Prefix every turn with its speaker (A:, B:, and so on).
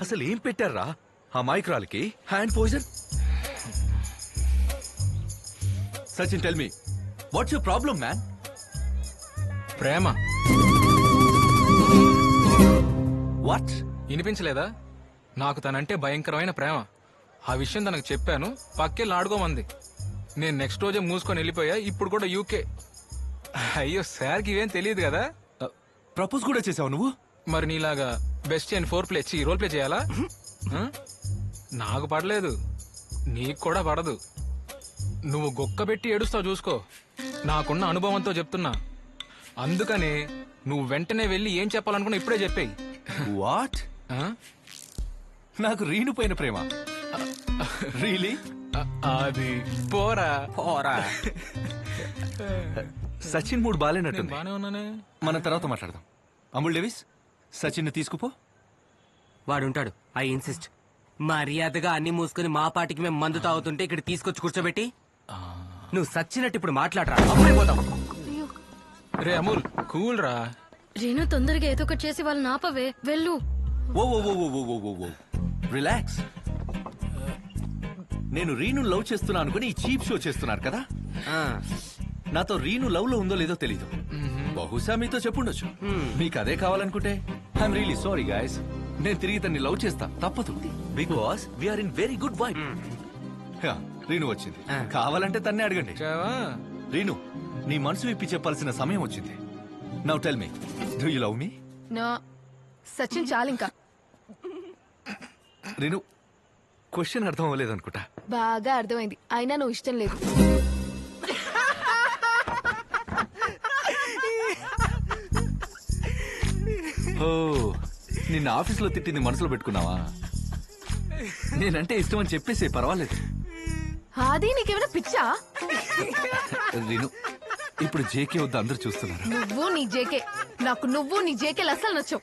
A: అసలు ఏం పెట్టారా ఆ మైక్రాలకి? Hand poison? Sachin, tell me what's your problem man?
B: ప్రేమ.
A: వాట్?
B: వినిపించలేదా? నాకు తనంటే భయంకరమైన ప్రేమ. ఆ విషయం తనకు చెప్పాను, పక్కెళ్ళి ఆడుకోమంది. నేను నెక్స్ట్ రోజే మూసుకొని వెళ్ళిపోయా. ఇప్పుడు కూడా యూకే. అయ్యో సార్కి ఇవేం తెలియదు కదా.
A: ప్రపోజ్ కూడా చేసావు నువ్వు?
B: మరి నీలాగా బెస్ట్ అండ్ రోల్ ప్లే చేయాలా? నాకు పడలేదు, నీకు కూడా పడదు. నువ్వు గొక్క పెట్టి ఏడుస్తావు చూసుకో. నాకున్న అనుభవంతో చెప్తున్నా. అందుకనే నువ్వు వెంటనే వెళ్ళి ఏం చెప్పాలనుకున్నా ఇప్పుడే చెప్పేయి.
A: వాట్? నాకు రీను పైన ప్రేమ? రియలీ?
B: అది పోరా.
A: సచిన్ మూడు బాలేనట్టుంది.
B: బానే ఉన్నానే.
A: మన తర్వాత మాట్లాడదాం. అమూల్ డేవిస్, సచిన్ ని తీసుకుపో.
C: వాడుంటాడు. I insist. మర్యాదగా అన్ని మూసుకుని మా పాటికి మేము మందు తాగుతుంటే ఇక్కడ తీసుకొచ్చి కూర్చోబెట్టి నువ్వు సచ్చినట్టు ఇప్పుడు మాట్లాడరా, అప్పుడే పోతావు.
B: రే అమూల్, కూల్ రా.
D: రేణు, తొందరగా ఏదో ఒకటి చేసి వాళ్ళని ఆపవే. వెళ్ళు.
A: ఓ రిలాక్స్. నేను రీను లవ్ చేస్తున్నా అనుకుని ఈ చీప్ షో చేస్తున్నారు కదా. నాతో రీను లవ్ లో ఉందో లేదో తెలీదు. బహుశా మీతో చెప్పుండొచ్చు. మీకు అదే కావాలనుకుంటే ఐఎమ్ రియలీ సారీ గైస్. నేను తిరిగి తన్ని లవ్ చేస్తా, తప్పదు. Because we are in very good vibe. Reenu వచ్చింది, కావాలంటే తన్నే అడగండి. రీను, నీ మనసు విప్పి చెప్పాల్సిన సమయం వచ్చింది. Now tell me, do you love me?
E: No Sachin, చాలింకా.
A: రీను, క్వశ్చన్ అర్థం అవ్వలేదు అనుకుంటా.
E: బాగా అర్థమైంది, అయినా నువ్వు ఇష్టం లేదు.
A: ఓ, నిన్న ఆఫీస్ లో తిట్టింది మనసులో పెట్టుకున్నావా? నేనంటే ఇష్టం అని చెప్పేసే, పర్వాలేదు.
E: అది నీకేమైనా పిచ్చా?
A: రీను, ఇప్పుడు జేకే వద్ద అందరు చూస్తున్నారు.
E: నువ్వు నీ జేకే, నాకు నువ్వు నీ జేకేలు అస్సలు నచ్చవు.